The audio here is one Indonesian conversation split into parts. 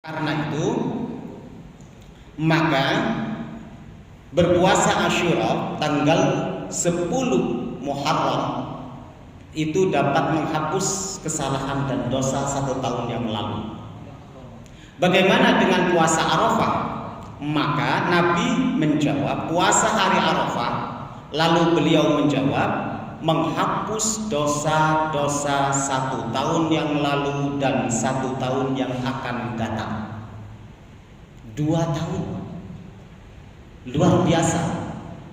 Karena itu maka berpuasa Asyura tanggal 10 Muharram itu dapat menghapus kesalahan dan dosa 1 tahun yang lalu. Bagaimana dengan puasa Arafah? Maka Nabi menjawab puasa hari Arafah, lalu beliau menjawab menghapus dosa-dosa 1 tahun yang lalu dan 1 tahun yang akan datang. 2 tahun. Luar biasa.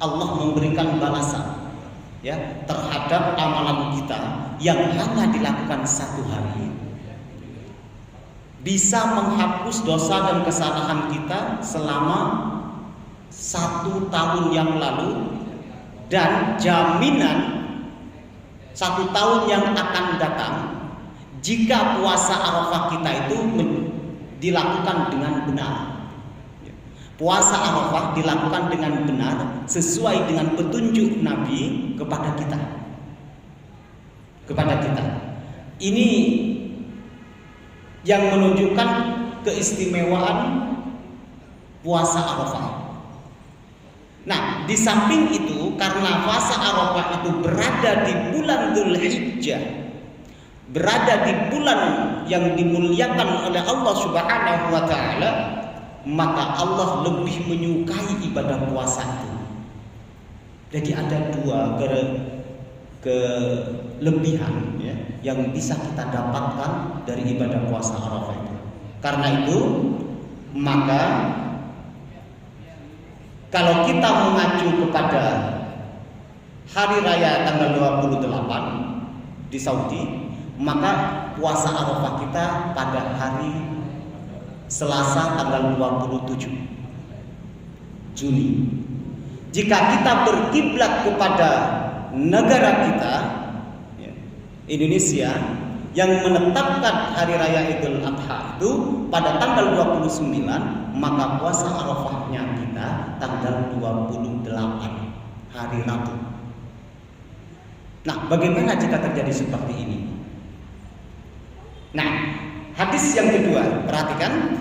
Allah memberikan balasan ya terhadap amalan kita yang hanya dilakukan 1 hari. Bisa menghapus dosa dan kesalahan kita selama 1 tahun yang lalu, dan jaminan 1 tahun yang akan datang jika puasa Arafah kita itu dilakukan dengan benar. Puasa Arafah dilakukan dengan benar sesuai dengan petunjuk Nabi kepada kita. Ini yang menunjukkan keistimewaan puasa Arafah. Nah, di samping itu karena puasa Arafah itu berada di bulan Dzulhijjah, berada di bulan yang dimuliakan oleh Allah Subhanahu wa taala, maka Allah lebih menyukai ibadah puasa itu. Jadi ada 2 kelebihan ya, yang bisa kita dapatkan dari ibadah puasa Arafah itu. Karena itu maka kalau kita mengacu kepada hari raya tanggal 28 di Saudi, maka puasa Arafah kita pada hari Selasa tanggal 27 Juni. Jika kita berkiblat kepada negara kita Indonesia yang menetapkan hari raya Idul Adha itu pada tanggal 29, maka puasa Arafahnya kita tanggal 28 hari Rabu. Nah, bagaimana jika terjadi seperti ini? Nah, hadis yang kedua, perhatikan,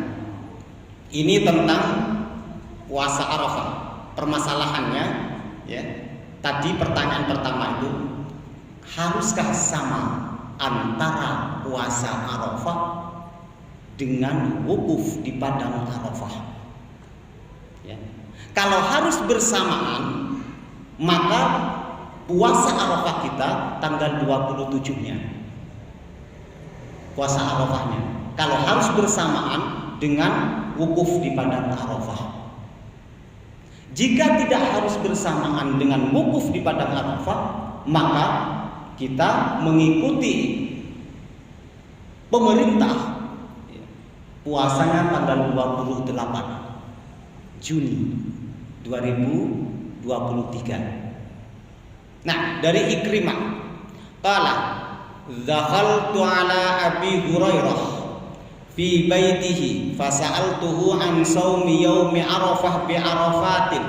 ini tentang puasa Arafah. Permasalahannya ya, tadi pertanyaan pertama itu, haruskah sama antara puasa Arafah dengan wukuf di padang Arafah? Ya. Kalau harus bersamaan, maka puasa Arafah kita tanggal 27-nya. Puasa Arafahnya. Kalau harus bersamaan dengan wukuf di padang Arafah. Jika tidak harus bersamaan dengan wukuf di padang Arafah, maka kita mengikuti pemerintah puasanya tanggal 28 Juni 2023. Nah, dari Ikrimah qala dzakhaltu ala Abi Hurairah fi baitihi fasa'altuhu an shaumi yaumi Arafah bi Arafatin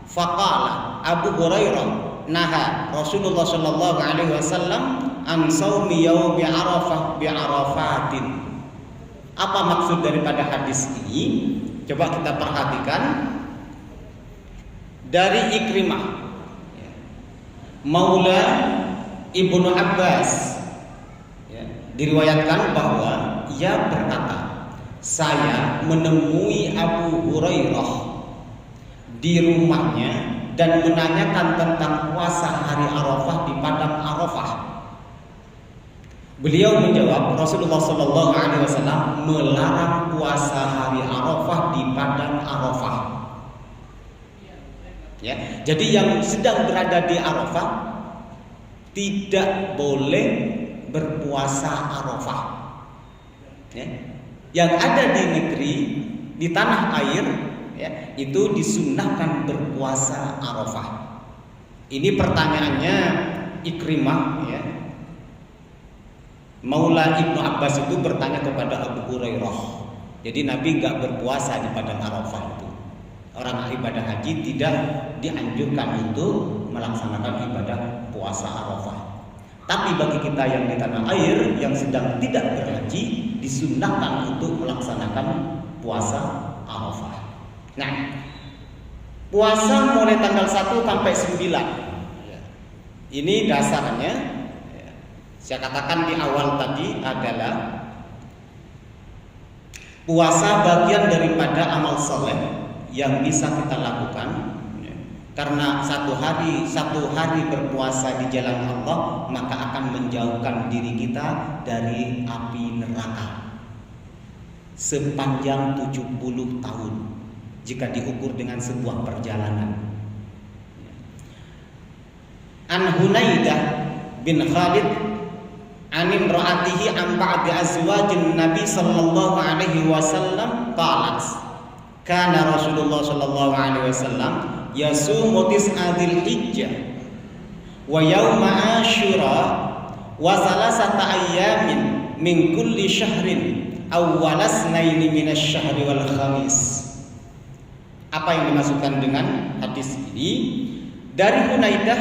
faqala Abu Hurairah naha Rasulullah sallallahu alaihi wasallam an shaumi yaumi Arafah bi Arafatin. Apa maksud daripada hadis ini? Coba kita perhatikan. Dari Ikrimah Maula Ibnu Abbas ya, diriwayatkan bahwa ia berkata, saya menemui Abu Hurairah di rumahnya dan menanyakan tentang puasa hari Arafah di padang Arafah. Beliau menjawab, Rasulullah Shallallahu Alaihi Wasallam melarang puasa hari Arafah di padang Arafah. Ya, jadi yang sedang berada di Arafah tidak boleh berpuasa Arafah. Ya. Yang ada di negeri, di tanah air, ya, itu disunnahkan berpuasa Arafah. Ini pertanyaannya Ikrimah, ya. Maula Ibnu Abbas itu bertanya kepada Abu Hurairah. Jadi Nabi nggak berpuasa di padang Arafah itu. Orang ibadah haji tidak dianjurkan untuk melaksanakan ibadah puasa Arafah. Tapi bagi kita yang di tanah air yang sedang tidak berhaji, disunnahkan untuk melaksanakan puasa Arafah. Nah, puasa mulai tanggal 1 sampai 9. Ini dasarnya, saya katakan di awal tadi adalah puasa bagian daripada amal soleh yang bisa kita lakukan. Karena satu hari berpuasa di jalan Allah, maka akan menjauhkan diri kita dari api neraka sepanjang 70 tahun jika diukur dengan sebuah perjalanan. An Hunaidah bin Khalid an imra'atihi an ba'di azwajin Nabi sallallahu alaihi wasallam qalat kana Rasulullah sallallahu alaihi wasallam yasumu tis'adil hijjah wa yawma asyura wa salasata ayyamin min kulli syahrin awwalasnaini minasy syahri wal khamis. Apa yang dimaksudkan dengan hadis ini? Dari Hunaidah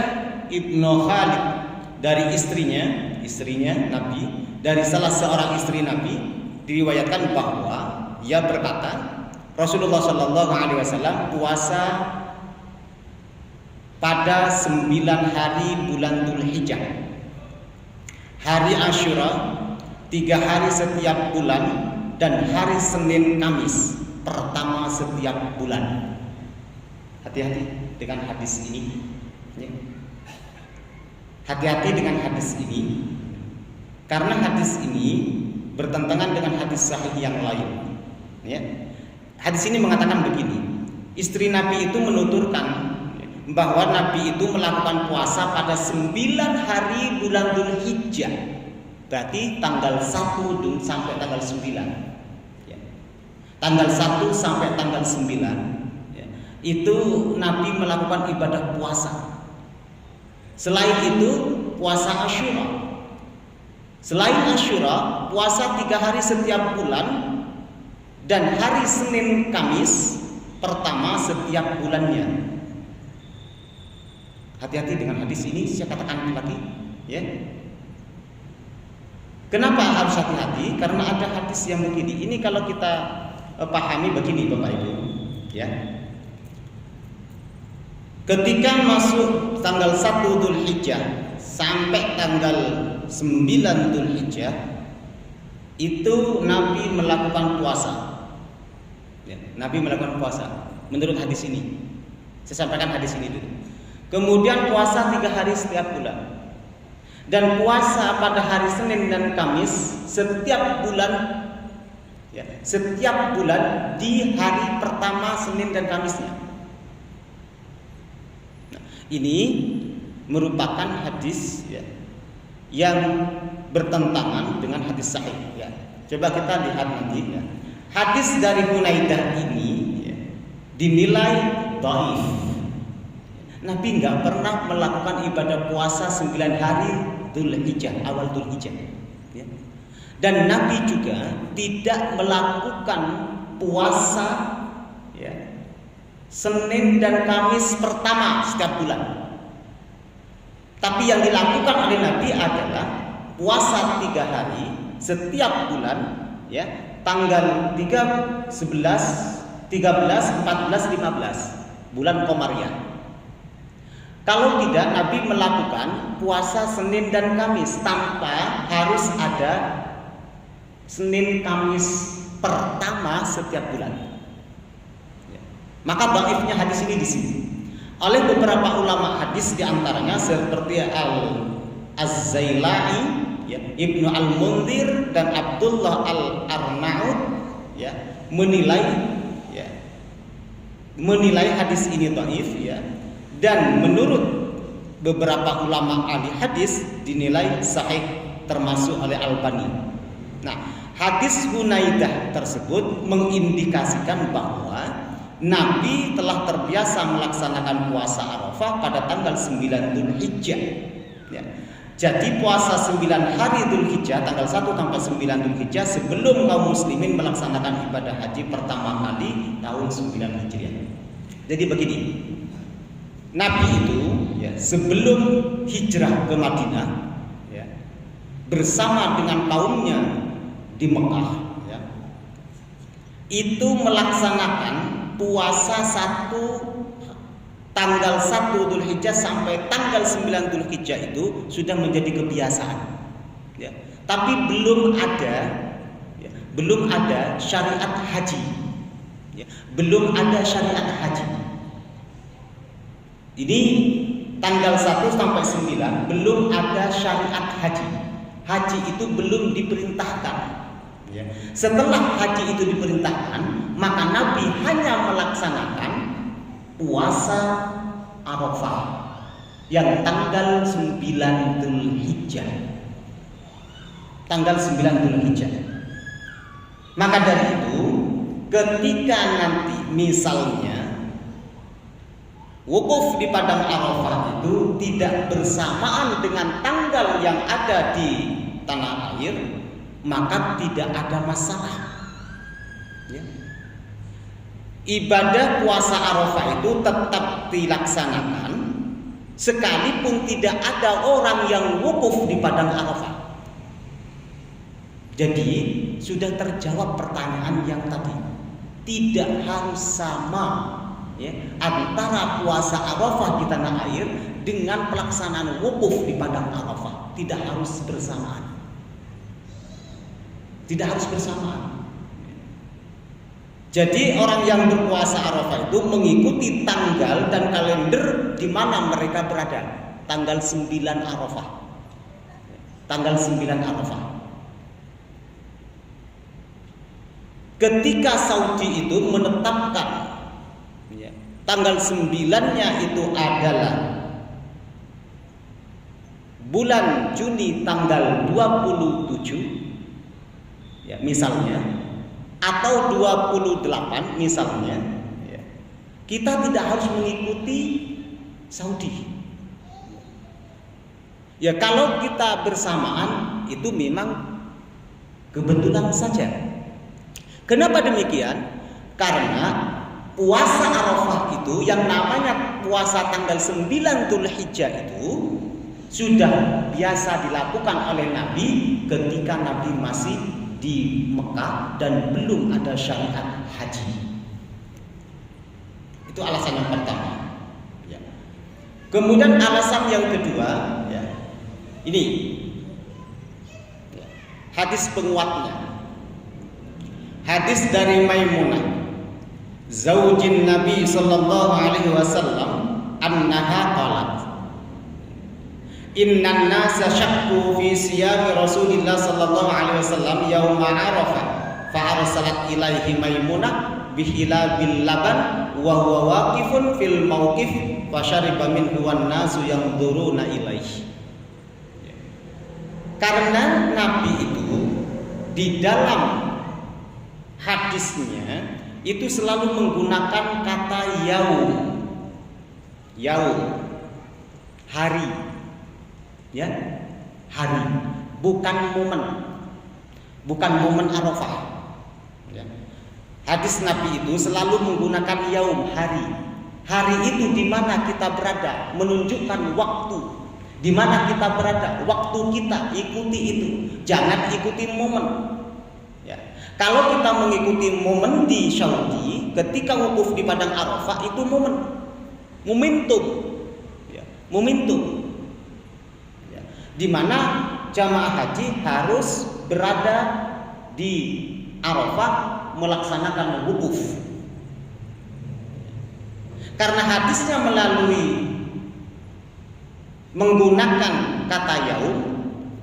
ibnu Khalid, dari istrinya Nabi, dari salah seorang istri Nabi, diriwayatkan bahwa ia berkata, Rasulullah Shallallahu Alaihi Wasallam puasa pada 9 hari bulan Dzulhijjah, hari Asyura, 3 hari setiap bulan, dan hari Senin Kamis pertama setiap bulan. Hati-hati dengan hadis ini. Hati-hati dengan hadis ini, karena hadis ini bertentangan dengan hadis sahih yang lain. Hadis ini mengatakan begini, istri Nabi itu menuturkan bahwa Nabi itu melakukan puasa pada 9 hari bulan Dzulhijjah, berarti tanggal 1 sampai tanggal 9. Tanggal 1 sampai tanggal 9 itu Nabi melakukan ibadah puasa. Selain itu puasa Asyura. Selain Asyura, puasa 3 hari setiap bulan dan hari Senin Kamis pertama setiap bulannya. Hati-hati dengan hadis ini, saya katakan lagi, ya. Kenapa harus hati-hati? Karena ada hadis yang begini. Ini kalau kita pahami begini, Bapak Ibu, ya. Ketika masuk tanggal 1 Dzulhijjah sampai tanggal 9 Dzulhijjah, itu Nabi melakukan puasa. Ya, Nabi melakukan puasa menurut hadis ini. Saya sampaikan hadis ini dulu. Kemudian puasa 3 hari setiap bulan. Dan puasa pada hari Senin dan Kamis setiap bulan, ya, setiap bulan di hari pertama Senin dan Kamisnya. Nah, ini merupakan hadis, ya, yang bertentangan dengan hadis sahih. Ya. Coba kita lihat nanti. Ya. Hadis dari Hunaidah ini, ya, dinilai dhaif. Nabi nggak pernah melakukan ibadah puasa 9 hari Dzulhijjah, awal Dzulhijjah. Ya. Dan Nabi juga tidak melakukan puasa, ya, Senin dan Kamis pertama setiap bulan. Tapi yang dilakukan oleh Nabi adalah puasa 3 hari setiap bulan, ya, tanggal 3, 11, 13, 14, 15 bulan Komariah. Kalau tidak, Nabi melakukan puasa Senin dan Kamis tanpa harus ada Senin Kamis pertama setiap bulan. Ya. Maka dhaifnya hadis ini di sini. Oleh beberapa ulama hadis diantaranya seperti Al-Az-Zailai, ya, Ibnu Al-Mundhir dan Abdullah Al-Arnaud, ya, menilai hadis ini dhaif, ya. Dan menurut beberapa ulama ahli hadis dinilai sahih termasuk oleh Albani. Nah, hadis Hunaidah tersebut mengindikasikan bahwa Nabi telah terbiasa melaksanakan puasa Arafah pada tanggal 9 Dzulhijjah. Ya. Jadi puasa 9 hari Dzulhijjah, tanggal 1 sampai 9 Dzulhijjah sebelum kaum muslimin melaksanakan ibadah haji pertama kali tahun 9 Hijriah. Jadi begini, Nabi itu, ya, sebelum hijrah ke Madinah, ya, bersama dengan kaumnya di Mekah, ya, itu melaksanakan puasa tanggal 1 Dzulhijjah sampai tanggal 9 Dzulhijjah itu sudah menjadi kebiasaan. Ya. Tapi belum ada syariat haji. Ya. Belum ada syariat haji. Ini tanggal 1 sampai 9 belum ada syariat haji. Haji itu belum diperintahkan. Ya. Setelah haji itu diperintahkan, maka Nabi hanya melaksanakan puasa Arafah yang tanggal 9 Dzulhijjah. Tanggal 9 Dzulhijjah. Maka dari itu, ketika nanti misalnya wukuf di padang Arafah itu tidak bersamaan dengan tanggal yang ada di tanah air, maka tidak ada masalah. Ya. Ibadah puasa Arafah itu tetap dilaksanakan sekalipun tidak ada orang yang wukuf di padang Arafah. Jadi sudah terjawab pertanyaan yang tadi. Tidak harus sama, ya, antara puasa Arafah di tanah air dengan pelaksanaan wukuf di padang Arafah. Tidak harus bersamaan. Tidak harus bersamaan. Jadi orang yang berpuasa Arafah itu mengikuti tanggal dan kalender di mana mereka berada. Tanggal 9 Arafah. Tanggal 9 Arafah. Ketika Saudi itu menetapkan, ya, tanggal 9-nya itu adalah bulan Juni tanggal 27, ya, misalnya, atau 28 misalnya, ya, kita tidak harus mengikuti Saudi. Ya, kalau kita bersamaan itu memang kebetulan saja. Kenapa demikian? Karena puasa Arafah itu yang namanya puasa tanggal 9 Dzulhijjah itu sudah biasa dilakukan oleh Nabi ketika Nabi masih di Mekah dan belum ada syariat haji. Itu alasan yang pertama. Ya. Kemudian alasan yang kedua, ya, ini ya, hadis penguatnya. Hadis dari Maimunah, zaujin Nabi sallallahu alaihi wasallam, annaha qalat, innan nasa syakku fi siyami Rasulillah sallallahu alaihi wasallam yauma Arafah fa arsalat ilaihi Maimunah bihilabil laban wa huwa waqifun fil mauqif fa syariba minhu wan nasu yanzuruna ilaihi. Karena Nabi itu di dalam hadisnya itu selalu menggunakan kata yaum, hari, ya, hari, bukan momen Arafah. Ya. Hadis Nabi itu selalu menggunakan yaum, hari itu di mana kita berada, menunjukkan waktu, di mana kita berada, waktu kita, ikuti itu, jangan ikuti momen. Kalau kita mengikuti momen di Saudi, ketika wukuf di padang Arafah itu momentum, ya, momentum, ya, di mana jamaah haji harus berada di Arafah melaksanakan wukuf. Karena hadisnya melalui menggunakan kata yaum,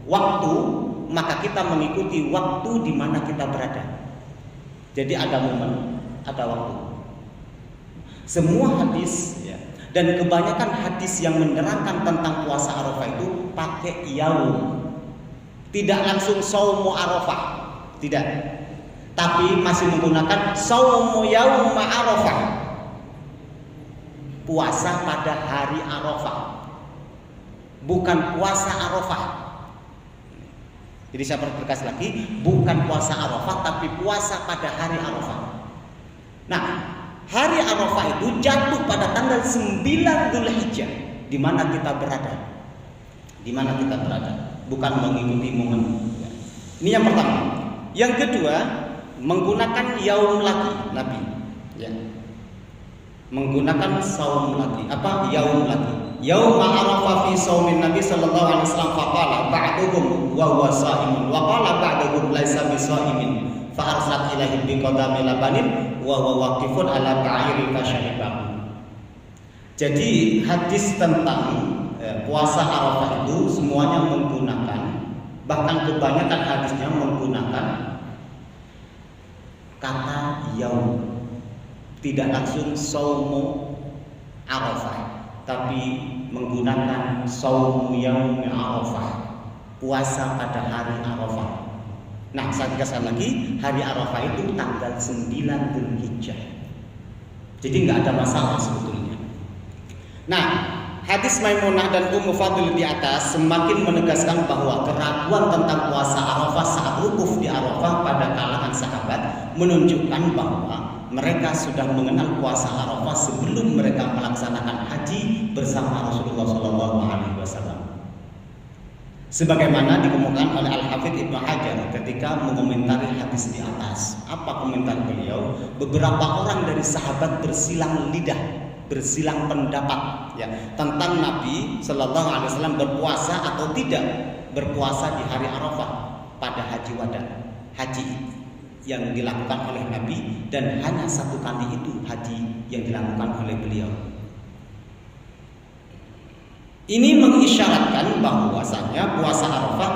waktu, maka kita mengikuti waktu di mana kita berada. Jadi ada momen, ada waktu. Semua hadis, ya, dan kebanyakan hadis yang menerangkan tentang puasa Arafah itu pakai yaum. Tidak langsung saumu Arafah, tidak. Tapi masih menggunakan saumu yauma Arafah. Puasa pada hari Arafah. Bukan puasa Arafah. Jadi saya pertegas lagi, bukan puasa Arafah tapi puasa pada hari Arafah. Nah, hari Arafah itu jatuh pada tanggal 9 Dzulhijjah, di mana kita berada. Di mana kita berada, bukan mengikuti momen. Ini yang pertama. Yang kedua, menggunakan yaum lagi Nabi, ya. Menggunakan saum lagi. Apa yaum lagi? Yaum Arafah fi saumin Nabi sallallahu alaihi wasallam faqala ba'duhum wa huwa sha'imun wa qala ba'duhum laisa bisaimin fa arsalat ilaihi biqadami labanin wa huwa waqifun ala ba'iri fasyaribahu. Jadi hadis tentang puasa Arafah itu semuanya menggunakan, bahkan kebanyakan hadisnya menggunakan kata yaum. Tidak langsung saumu Arafah, tapi menggunakan saumu yaum Arafah, puasa pada hari Arafah. Nah, saya tegaskan lagi, hari Arafah itu tanggal 9 Dzulhijjah. Jadi nggak ada masalah sebetulnya. Nah, hadis Maimunah dan Ummu Fadl di atas semakin menegaskan bahwa keraguan tentang puasa Arafah saat wukuf di Arafah pada kalangan sahabat menunjukkan bahwa mereka sudah mengenal puasa Arafah sebelum mereka melaksanakan haji bersama Rasulullah SAW. Sebagaimana dikemukakan oleh Al-Hafidz Ibnu Hajar ketika mengomentari hadis di atas. Apa komentar beliau? Beberapa orang dari sahabat bersilang lidah, bersilang pendapat, ya, tentang Nabi Shallallahu Alaihi Wasallam berpuasa atau tidak berpuasa di hari Arafah pada haji wada, haji yang dilakukan oleh Nabi, dan hanya satu kali itu haji yang dilakukan oleh beliau. Ini mengisyaratkan bahwasanya puasa Arafah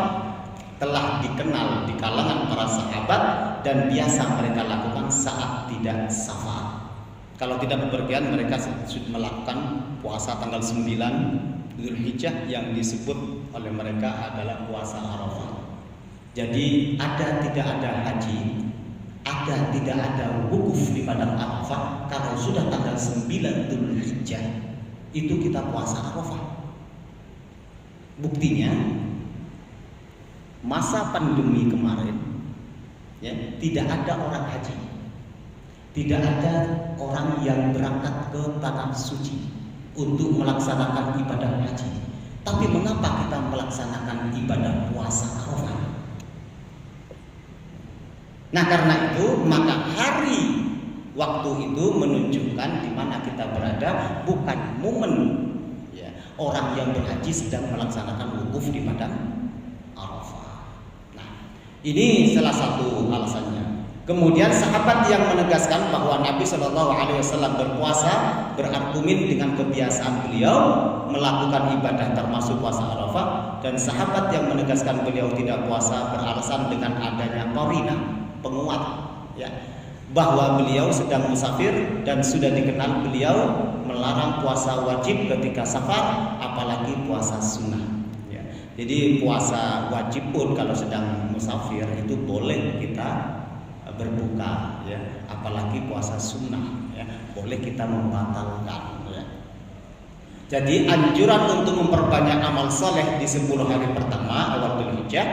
telah dikenal di kalangan para sahabat dan biasa mereka lakukan saat tidak safar. Kalau tidak bepergian, mereka sudah melakukan puasa tanggal 9 Dzulhijjah yang disebut oleh mereka adalah puasa Arafah. Jadi ada tidak ada haji, ada tidak ada wukuf di padang Arafah, kalau sudah tanggal 9 Dzulhijjah itu kita puasa Arafah. Buktinya masa pandemi kemarin, ya, tidak ada orang haji, tidak ada orang yang berangkat ke tanah suci untuk melaksanakan ibadah haji. Tapi mengapa kita melaksanakan ibadah puasa Arafah? Nah, karena itu maka hari waktu itu menunjukkan di mana kita berada, bukan momen, ya, orang yang berhaji sedang melaksanakan wukuf di padang Arafah. Nah, ini salah satu alasannya. Kemudian sahabat yang menegaskan bahwa Nabi Shallallahu Alaihi Wasallam berpuasa berargumen dengan kebiasaan beliau melakukan ibadah termasuk puasa Arafah, dan sahabat yang menegaskan beliau tidak puasa beralasan dengan adanya qarinah, penguat, ya, bahwa beliau sedang musafir dan sudah dikenal beliau melarang puasa wajib ketika safar, apalagi puasa sunnah, ya. Jadi puasa wajib pun kalau sedang musafir itu boleh kita berbuka, ya, apalagi puasa sunnah, ya, boleh kita membatalkan, ya. Jadi anjuran untuk memperbanyak amal soleh di 10 hari pertama awal Dzulhijjah,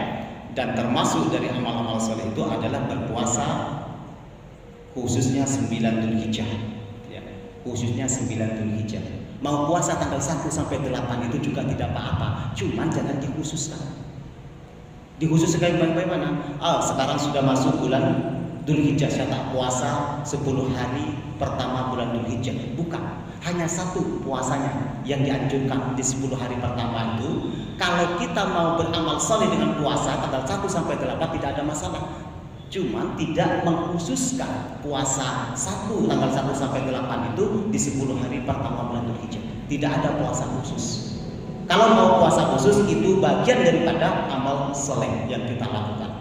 dan termasuk dari amal-amal soleh itu adalah berpuasa khususnya 9 Dzulhijjah, ya, khususnya 9 Dzulhijjah. Mau puasa tanggal 1 sampai 8 itu juga tidak apa-apa, cuman jangan dikhususkan. Dikhususkan bagaimana? Sekarang sudah masuk bulan Dzulhijjah, saya tak puasa 10 hari pertama bulan Dzulhijjah. Bukan, hanya satu puasanya yang dianjurkan di 10 hari pertama itu. Kalau kita mau beramal soleh dengan puasa tanggal 1 sampai 8 tidak ada masalah. Cuman tidak mengkhususkan puasa tanggal 1 sampai 8 itu di 10 hari pertama bulan Dzulhijjah. Tidak ada puasa khusus. Kalau mau puasa khusus itu bagian daripada amal soleh yang kita lakukan.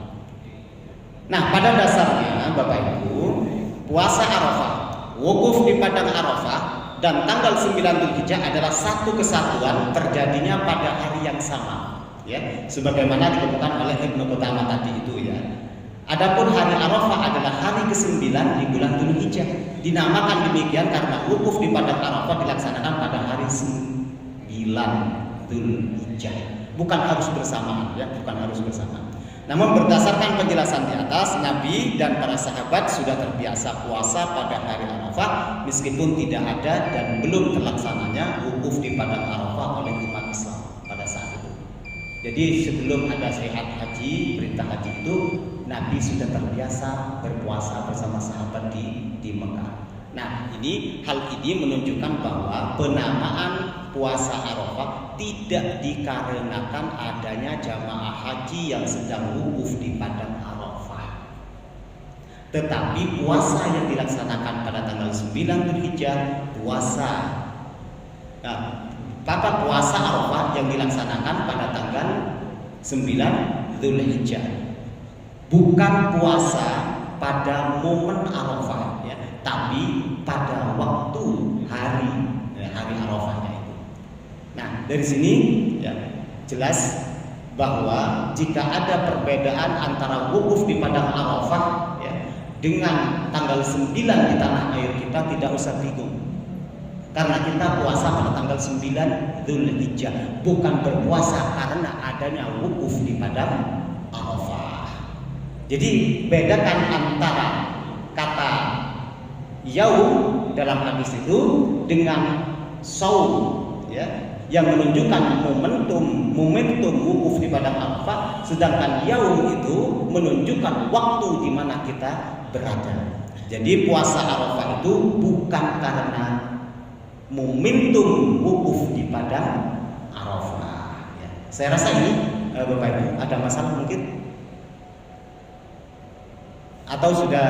Nah, pada dasarnya Bapak Ibu, puasa Arafah, wukuf di padang Arafah, dan tanggal 9 Dzulhijjah adalah satu kesatuan terjadinya pada hari yang sama, ya, sebagaimana dikemukakan oleh Ibnu Qudamah tadi itu, ya. Adapun hari Arafah adalah hari ke-9 di bulan Dzulhijjah. Dinamakan demikian karena wukuf di padang Arafah dilaksanakan pada hari 9 Dzulhijjah. Bukan harus bersamaan, ya, bukan harus bersamaan. Namun berdasarkan penjelasan di atas, Nabi dan para sahabat sudah terbiasa puasa pada hari Arafah meskipun tidak ada dan belum terlaksananya wukuf di padang Arafah oleh umat Islam pada saat itu. Jadi sebelum ada syariat haji, perintah haji itu Nabi sudah terbiasa berpuasa bersama sahabat di Mekah. Nah, hal ini menunjukkan bahwa penamaan puasa Arafah tidak dikarenakan adanya jamaah haji yang sedang wukuf di padang Arafah. Tetapi puasa yang dilaksanakan pada tanggal 9 Dzulhijjah, puasa Arafah yang dilaksanakan pada tanggal 9 Dzulhijjah. Bukan puasa pada momen Arafah ya, tapi pada waktu hari Arafahnya itu. Nah, dari sini ya, jelas bahwa jika ada perbedaan antara wukuf di padang Arafah ya, dengan tanggal 9 di tanah air kita, tidak usah bingung. Karena kita puasa pada tanggal 9 Dzulhijjah, bukan berpuasa karena adanya wukuf di padang Arafah. Jadi bedakan antara kata yaum dalam hadis itu dengan saum ya, yang menunjukkan momentum wukuf di padang Arafah, sedangkan yaum itu menunjukkan waktu di mana kita berada. Jadi puasa Arafah itu bukan karena momentum wukuf di padang Arafah ya. Saya rasa ini Bapak Ibu ada masalah mungkin, atau sudah